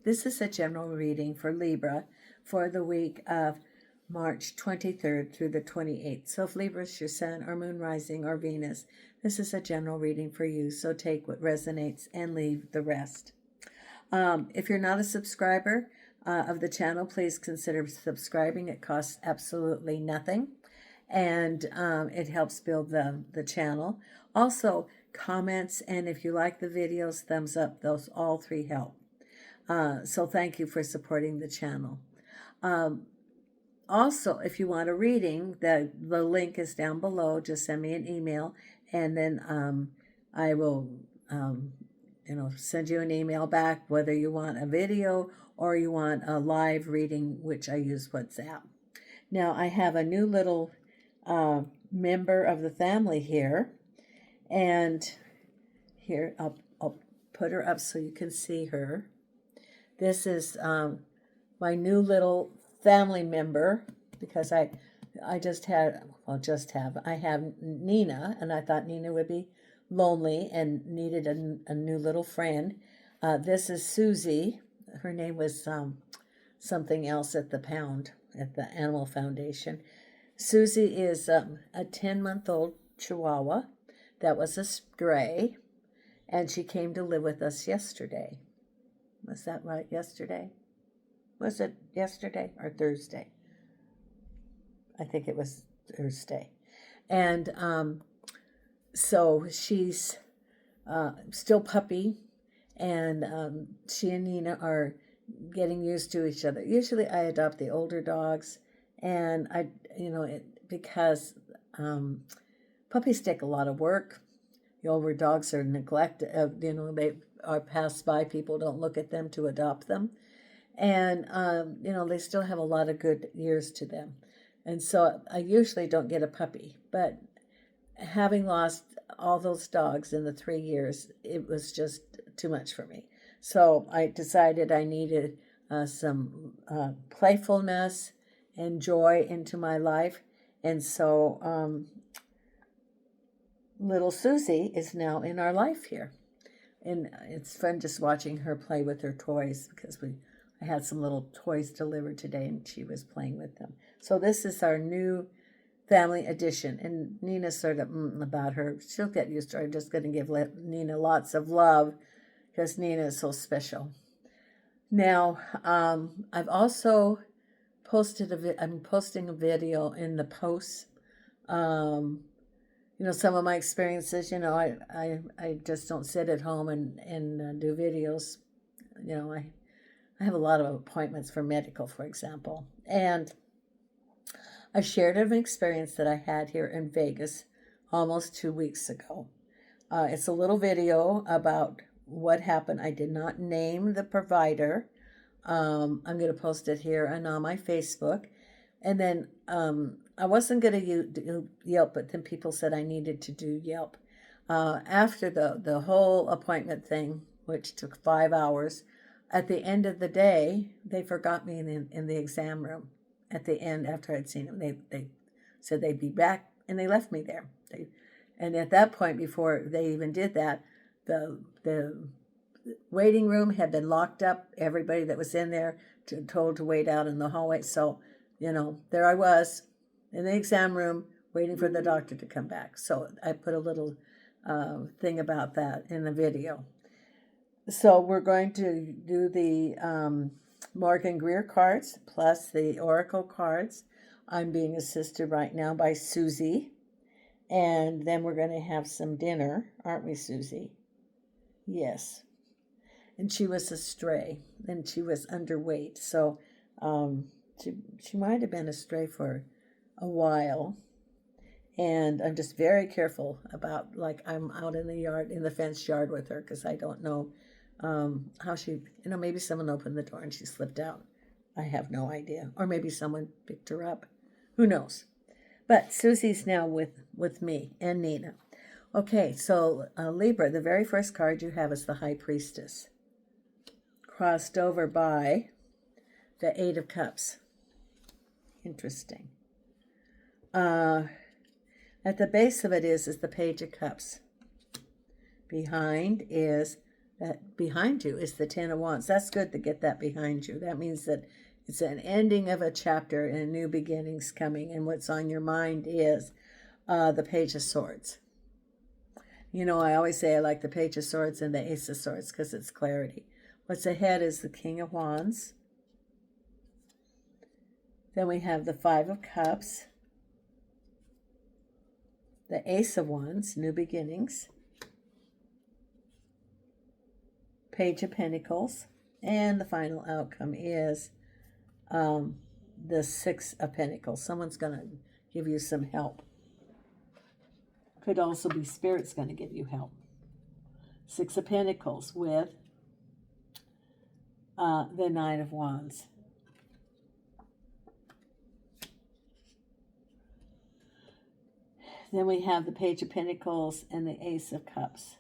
This is a general reading for Libra for the week of March 23rd through the 28th. So if Libra is your sun or moon rising or Venus, this is a general reading for you. So take what resonates and leave the rest. If you're not a subscriber of the channel, please consider subscribing. It costs absolutely nothing, and it helps build the channel. Also, comments, and if you like the videos, thumbs up, those all three help. So thank you for supporting the channel. Also, if you want a reading, the link is down below. Just send me an email, and then I will send you an email back whether you want a video or you want a live reading, which I use WhatsApp. Now, I have a new little member of the family here, and here I'll put her up so you can see her. This is my new little family member, because I have Nina, and I thought Nina would be lonely and needed a new little friend. This is Susie. Her name was something else at the Animal Foundation. Susie is a 10-month-old Chihuahua that was a stray, and she came to live with us yesterday. Was that right? Yesterday? Was it yesterday or Thursday? I think it was Thursday. And so she's still puppy, and she and Nina are getting used to each other. Usually I adopt the older dogs, and because puppies take a lot of work. The older dogs are neglected, they are passed by. People don't look at them to adopt them. And, they still have a lot of good years to them. And so I usually don't get a puppy. But having lost all those dogs in the 3 years, it was just too much for me. So I decided I needed some playfulness and joy into my life. And so little Susie is now in our life here. And it's fun just watching her play with her toys, because I had some little toys delivered today, and she was playing with them. So this is our new family addition, and Nina's sort of about her. She'll get used to her. I'm just going to give Nina lots of love, because Nina is so special. Now, I've also I'm posting a video in the posts. Some of my experiences. I just don't sit at home and do videos. I have a lot of appointments for medical, for example. And I shared an experience that I had here in Vegas almost 2 weeks ago. It's a little video about what happened. I did not name the provider. I'm going to post it here and on my Facebook. And then I wasn't going to do Yelp, but then people said I needed to do Yelp. After the whole appointment thing, which took 5 hours, at the end of the day, they forgot me in the exam room. At the end, after I'd seen them, they said they'd be back, and they left me there. And at that point, before they even did that, the waiting room had been locked up. Everybody that was in there told to wait out in the hallway. So, there I was in the exam room waiting for the doctor to come back. So I put a little thing about that in the video. So we're going to do the Morgan Greer cards plus the Oracle cards. I'm being assisted right now by Susie. And then we're going to have some dinner, aren't we, Susie? Yes. And she was a stray, and she was underweight. So she might have been a stray for a while. And I'm just very careful about, I'm out in the yard, in the fenced yard with her, because I don't know how she, maybe someone opened the door and she slipped out. I have no idea. Or maybe someone picked her up. Who knows? But Susie's now with me and Nina. Okay, so Libra, the very first card you have is the High Priestess, crossed over by the Eight of Cups. Interesting. At the base of it is the Page of Cups. Behind is that behind you is the Ten of Wands. That's good to get that behind you. That means that it's an ending of a chapter and a new beginning's coming. And what's on your mind is the Page of Swords. You know, I always say I like the Page of Swords and the Ace of Swords because it's clarity. What's ahead is the King of Wands. Then we have the Five of Cups, the Ace of Wands, new beginnings, Page of Pentacles, and the final outcome is the Six of Pentacles. Someone's going to give you some help. Could also be Spirit's going to give you help. Six of Pentacles with the Nine of Wands. Then we have the Page of Pentacles and the Ace of Cups.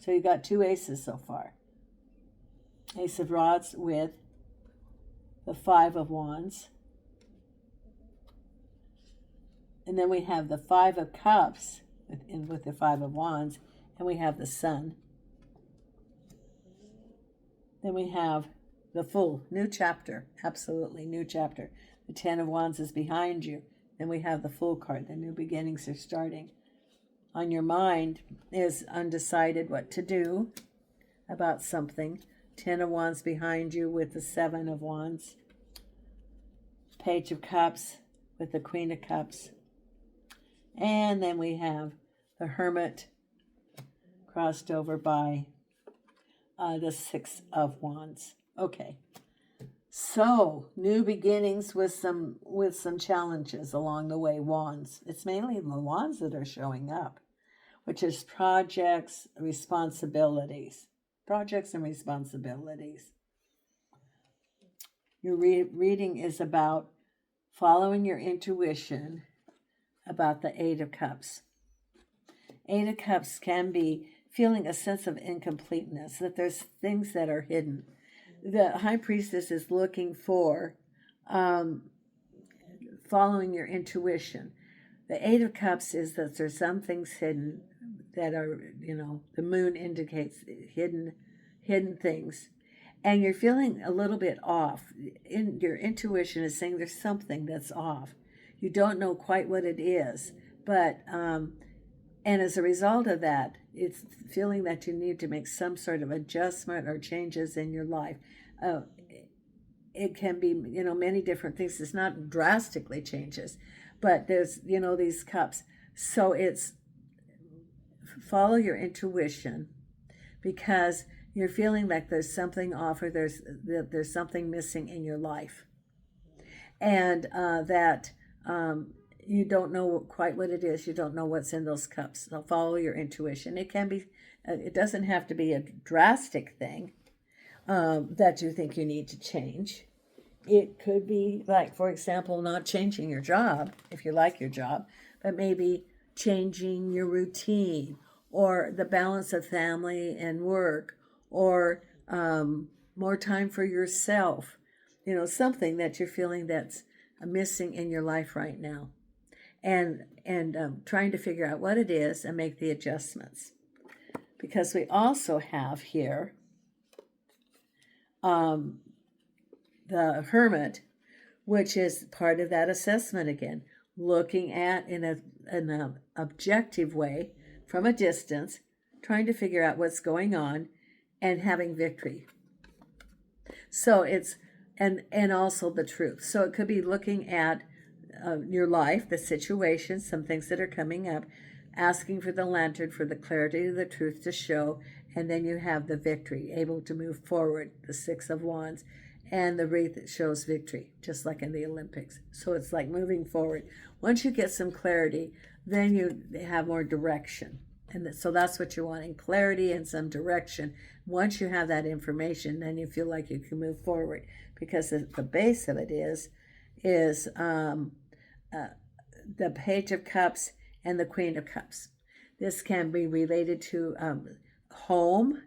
So you got two aces so far. Ace of Rods with the Five of Wands. And then we have the Five of Cups with the Five of Wands. And we have the Sun. Then we have the Fool, new chapter, absolutely new chapter. The Ten of Wands is behind you. Then we have the Fool card, the new beginnings are starting. On your mind is undecided what to do about something. Ten of Wands behind you with the Seven of Wands. Page of Cups with the Queen of Cups. And then we have the Hermit crossed over by the Six of Wands. Okay. So, new beginnings with some challenges along the way. Wands. It's mainly the wands that are showing up, which is projects, responsibilities. Projects and responsibilities. Your reading is about following your intuition about the Eight of Cups. Eight of Cups can be feeling a sense of incompleteness, that there's things that are hidden. The High Priestess is looking for following your intuition. The Eight of Cups is that there's some things hidden that are, you know, the moon indicates hidden things. And you're feeling a little bit off. Your intuition is saying there's something that's off. You don't know quite what it is. But, and as a result of that, it's feeling that you need to make some sort of adjustment or changes in your life. It can be, you know, many different things. It's not drastically changes, but there's, you know, these cups. So it's follow your intuition because you're feeling like there's something off or there's something missing in your life. And that you don't know quite what it is. You don't know what's in those cups. So follow your intuition. It can be, it doesn't have to be a drastic thing that you think you need to change. It could be like, for example, not changing your job if you like your job, but maybe changing your routine or the balance of family and work or more time for yourself. You know, something that you're feeling that's missing in your life right now. And trying to figure out what it is and make the adjustments. Because we also have here the Hermit, which is part of that assessment again, looking at in an objective way from a distance, trying to figure out what's going on and having victory. So it's, and also the truth. So it could be looking at your life, the situation, some things that are coming up, asking for the lantern for the clarity of the truth to show, and then you have the victory, able to move forward, the Six of Wands, and the wreath that shows victory, just like in the Olympics. So it's like moving forward. Once you get some clarity, then you have more direction. And so that's what you're wanting, clarity and some direction. Once you have that information, then you feel like you can move forward, because the base of it is the Page of Cups and the Queen of Cups. This can be related to home,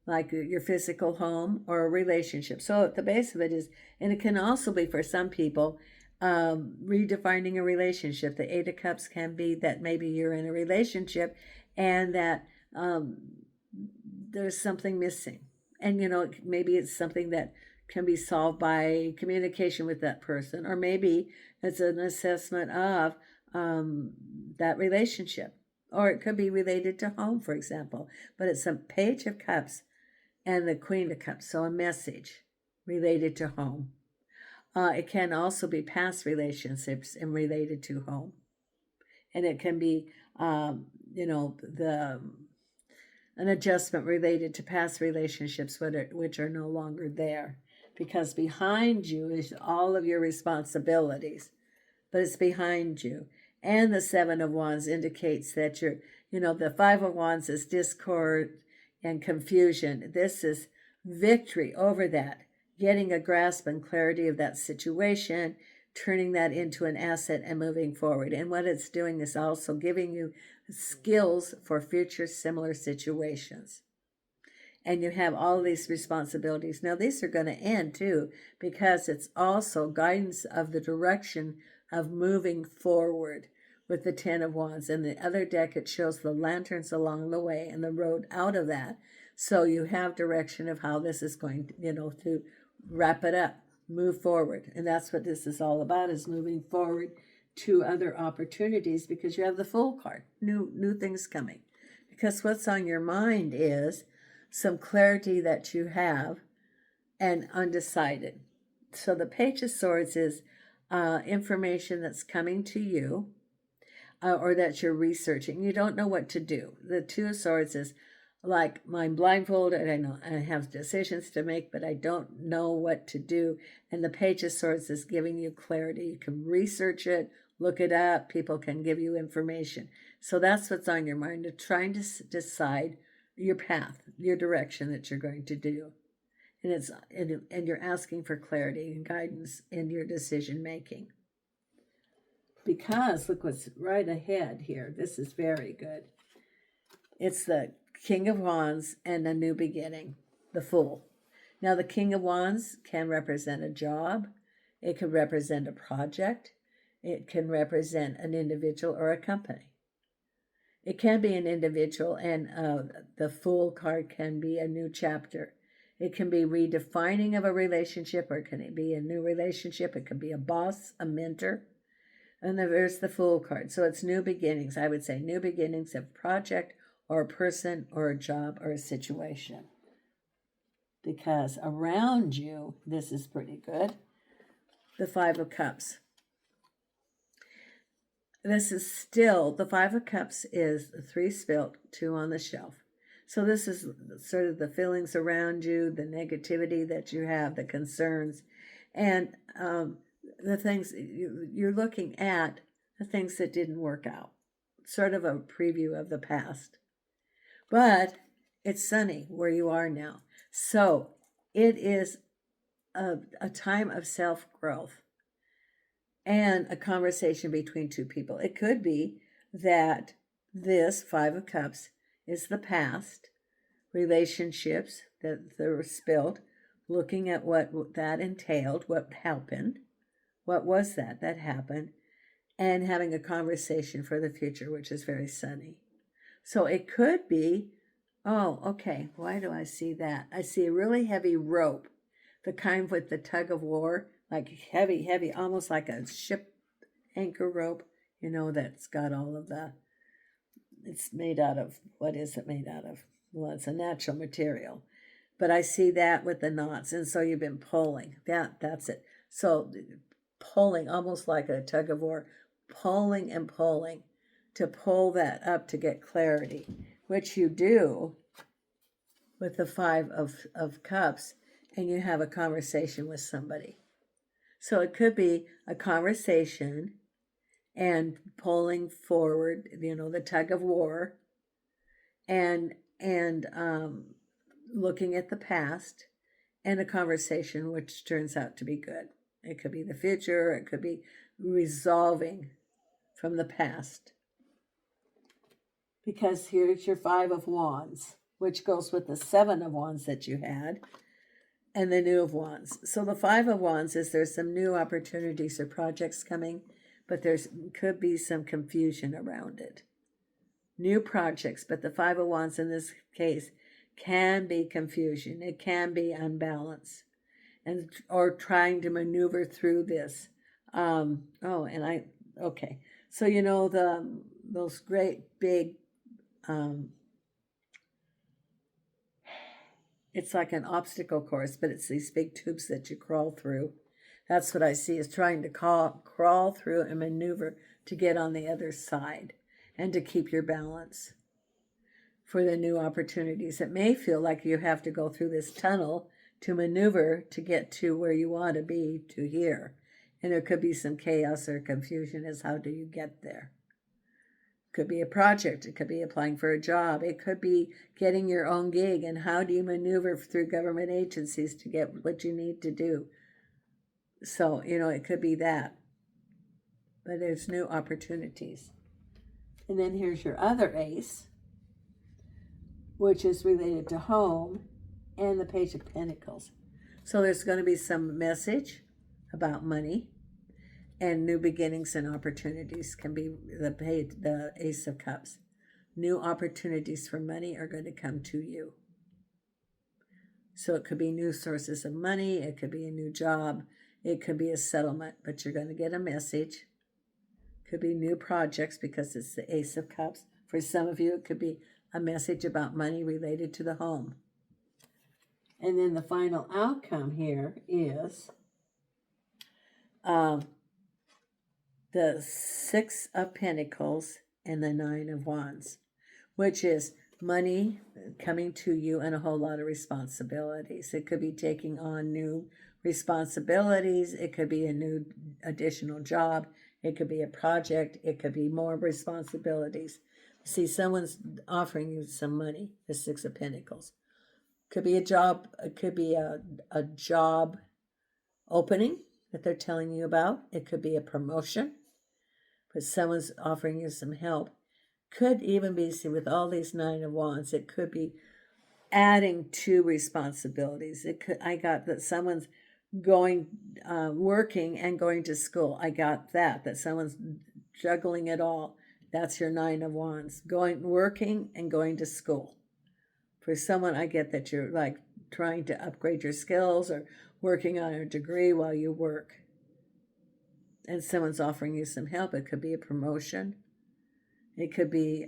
like your physical home, or a relationship. So at the base of it is, and it can also be for some people, redefining a relationship. The Eight of Cups can be that maybe you're in a relationship and that there's something missing. And, maybe it's something that can be solved by communication with that person, or maybe it's an assessment of that relationship, or it could be related to home, for example. But it's a Page of Cups and the Queen of Cups, so a message related to home. It can also be past relationships and related to home. And it can be, an adjustment related to past relationships which are no longer there. Because behind you is all of your responsibilities, but it's behind you. And the Seven of Wands indicates that the Five of Wands is discord and confusion. This is victory over that, getting a grasp and clarity of that situation, turning that into an asset and moving forward. And what it's doing is also giving you skills for future similar situations. And you have all these responsibilities. Now, these are going to end too, because it's also guidance of the direction of moving forward with the Ten of Wands. In the other deck, it shows the lanterns along the way and the road out of that. So you have direction of how this is going to, to wrap it up, move forward. And that's what this is all about, is moving forward to other opportunities, because you have the Fool card, new things coming. Because what's on your mind is some clarity that you have and undecided. So the Page of Swords is information that's coming to you or that you're researching. You don't know what to do. The Two of Swords is like, I'm blindfolded. I know I have decisions to make, but I don't know what to do. And the Page of Swords is giving you clarity. You can research it, look it up. People can give you information. So that's what's on your mind, to trying to decide your path, your direction that you're going to do. And you're asking for clarity and guidance in your decision making. Because look what's right ahead here. This is very good. It's the King of Wands and a new beginning, the Fool. Now, the King of Wands can represent a job. It can represent a project. It can represent an individual or a company. It can be an individual, and the Fool card can be a new chapter. It can be redefining of a relationship, or it can be a new relationship. It could be a boss, a mentor. And there's the Fool card. So it's new beginnings. I would say new beginnings of a project or a person or a job or a situation. Because around you, this is pretty good. The Five of Cups. This is still, the Five of Cups is 3 spilt, 2 on the shelf. So this is sort of the feelings around you, the negativity that you have, the concerns, and the things you're looking at, the things that didn't work out. Sort of a preview of the past. But it's sunny where you are now. So it is a time of self-growth and a conversation between two people. It could be that this Five of Cups is the past, relationships that were spilled, looking at what that entailed, what happened, what was that happened, and having a conversation for the future, which is very sunny. So it could be, oh, okay, why do I see that? I see a really heavy rope, the kind with the tug of war, like heavy, almost like a ship anchor rope, that's got all of the, it's made out of, what is it made out of? Well, it's a natural material. But I see that with the knots, and so you've been pulling. That's it. So pulling, almost like a tug of war, pulling and pulling to pull that up to get clarity, which you do with the Five of Cups, and you have a conversation with somebody. So it could be a conversation and pulling forward, the tug of war, and looking at the past, and a conversation which turns out to be good. It could be the future. It could be resolving from the past. Because here's your Five of Wands, which goes with the Seven of Wands that you had, and the New of Wands. So the Five of Wands is there's some new opportunities or projects coming, but could be some confusion around it. New projects, but the Five of Wands in this case can be confusion. It can be unbalance, and or trying to maneuver through this. Okay. So those great big. It's like an obstacle course, but it's these big tubes that you crawl through. That's what I see, is trying to crawl through and maneuver to get on the other side and to keep your balance for the new opportunities. It may feel like you have to go through this tunnel to maneuver to get to where you want to be, to here. And there could be some chaos or confusion as how do you get there. It could be a project. It could be applying for a job. It could be getting your own gig. And how do you maneuver through government agencies to get what you need to do? So, it could be that. But there's new opportunities. And then here's your other ace, which is related to home and the Page of Pentacles. So there's going to be some message about money, and new beginnings and opportunities can be the Ace of Cups. New opportunities for money are going to come to you. So it could be new sources of money. It could be a new job. It could be a settlement, but you're going to get a message. It could be new projects because it's the Ace of Cups. For some of you, it could be a message about money related to the home. And then the final outcome here is the Six of Pentacles and the Nine of Wands, which is money coming to you and a whole lot of responsibilities. It could be taking on new responsibilities. It could be a new additional job. It could be a project. It could be more responsibilities. See, someone's offering you some money, the Six of Pentacles. Could be a job. It could be a job opening that they're telling you about. It could be a promotion, but someone's offering you some help. Could even be, see, with all these Nine of Wands, it could be adding to responsibilities. I got that someone's going, working and going to school. I got that someone's juggling it all. That's your Nine of Wands, working and going to school. For someone, I get that you're like trying to upgrade your skills or working on a degree while you work. And someone's offering you some help. It could be a promotion. It could be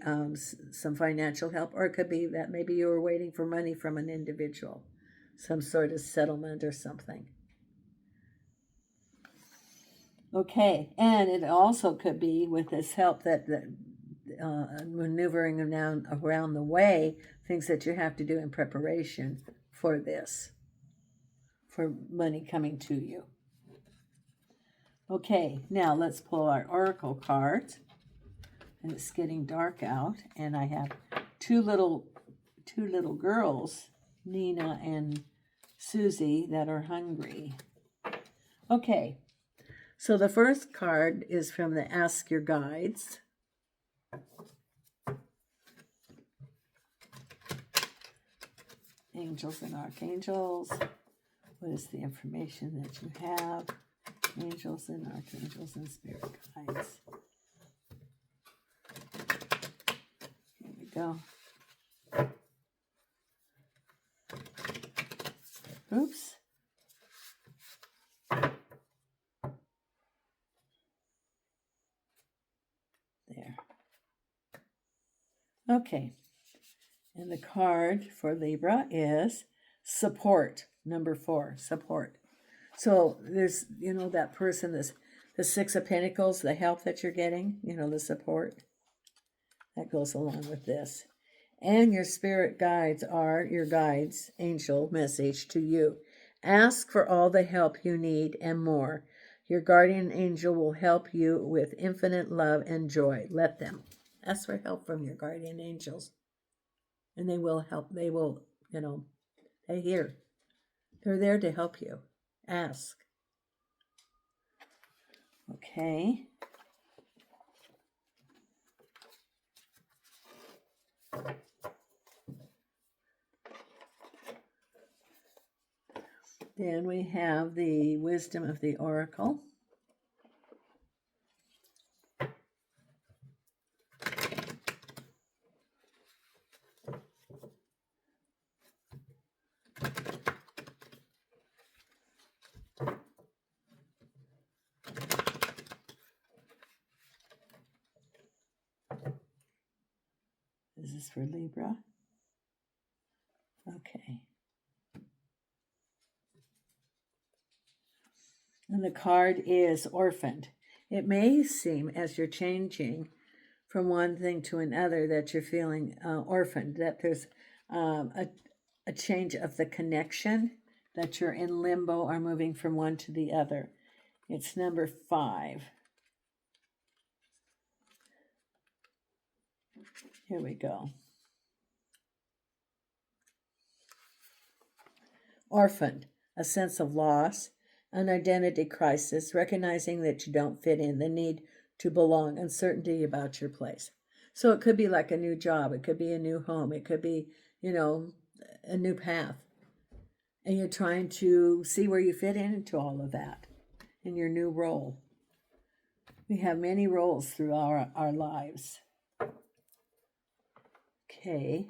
some financial help, or it could be that maybe you were waiting for money from an individual, some sort of settlement or something. Okay, and it also could be with this help that maneuvering around the way, things that you have to do in preparation for this, for money coming to you. Okay, now let's pull our oracle cards. And it's getting dark out, and I have two little girls, Nina and Susie, that are hungry. Okay, so the first card is from the Ask Your Guides. Angels and Archangels. What is the information that you have? Angels and Archangels and Spirit Guides. Here we go. Oops. There. Okay. And the card for Libra is support. Number 4, support. So there's, that person, the Six of Pentacles, the help that you're getting, the support. That goes along with this. And your spirit guides are your guides, angel message to you. Ask for all the help you need and more. Your guardian angel will help you with infinite love and joy. Let them. Ask for help from your guardian angels. And they will help. They will, they hear. They're there to help you. Ask. Okay. Then we have the wisdom of the oracle. is for Libra. Okay. And the card is orphaned. It may seem as you're changing from one thing to another that you're feeling orphaned, that there's a change of the connection, that you're in limbo or moving from one to the other. It's number 5. Here we go. Orphaned, a sense of loss, an identity crisis, recognizing that you don't fit in, the need to belong, uncertainty about your place. So it could be like a new job, it could be a new home, it could be, a new path. And you're trying to see where you fit into all of that in your new role. We have many roles through our lives. Okay.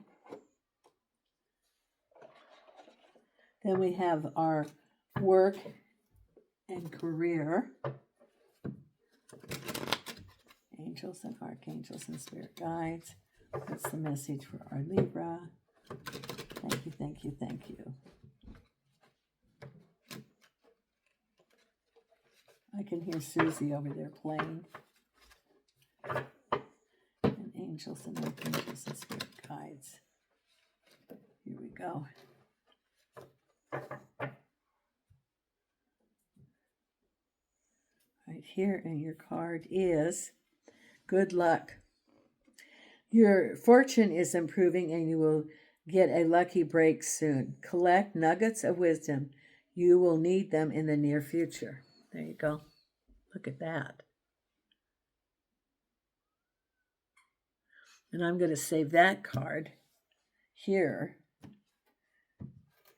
Then we have our work and career. Angels and archangels and spirit guides. That's the message for our Libra. Thank you, thank you, thank you. I can hear Susie over there playing. And angels and archangels and spirit guides. Here we go. Right here, and your card is good luck. Your fortune is improving and you will get a lucky break soon. Collect nuggets of wisdom. You will need them in the near future. There you go. Look at that. And I'm going to save that card here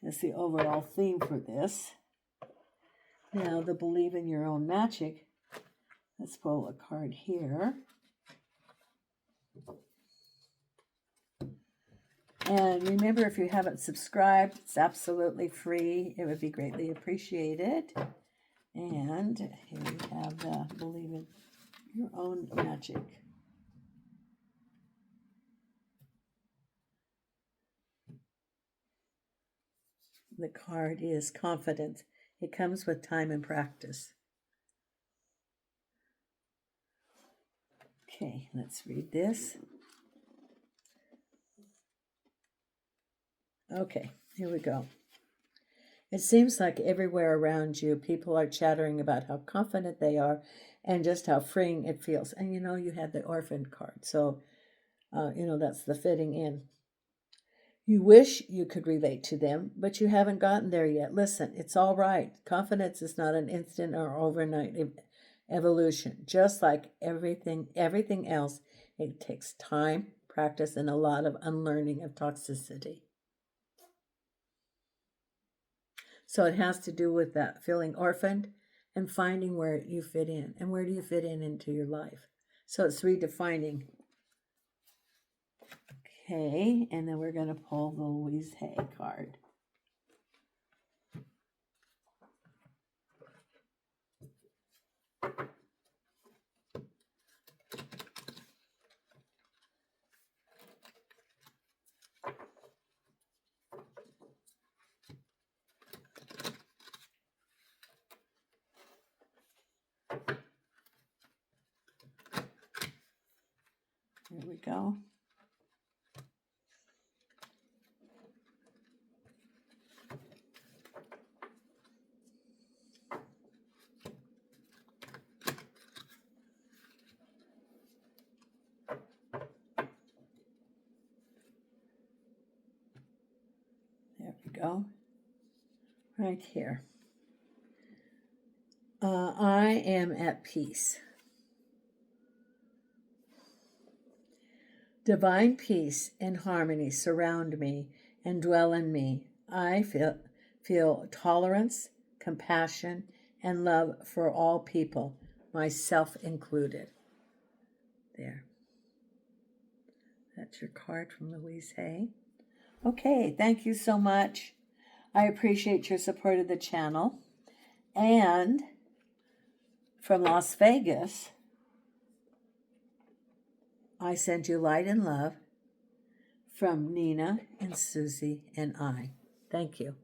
as the overall theme for this. Now, the believe in your own magic. Let's pull a card here. And remember, if you haven't subscribed, it's absolutely free. It would be greatly appreciated. And here we have the believe in your own magic. The card is confidence. It comes with time and practice. Okay, let's read this. Okay, here we go. It seems like everywhere around you, people are chattering about how confident they are and just how freeing it feels. And you had the orphan card, so that's the fitting in. You wish you could relate to them, but you haven't gotten there yet. Listen, it's all right. Confidence is not an instant or overnight evolution. Just like everything else, it takes time, practice, and a lot of unlearning of toxicity. So it has to do with that feeling orphaned and finding where you fit in. And where do you fit in into your life? So it's redefining. Okay, and then we're going to pull the Louise Hay card. Here we go. There we go. Right here. I am at peace. Divine peace and harmony surround me and dwell in me. I feel tolerance, compassion, and love for all people, myself included. There. That's your card from Louise Hay. Okay, thank you so much. I appreciate your support of the channel. And from Las Vegas, I send you light and love. from Nina and Susie and I. Thank you.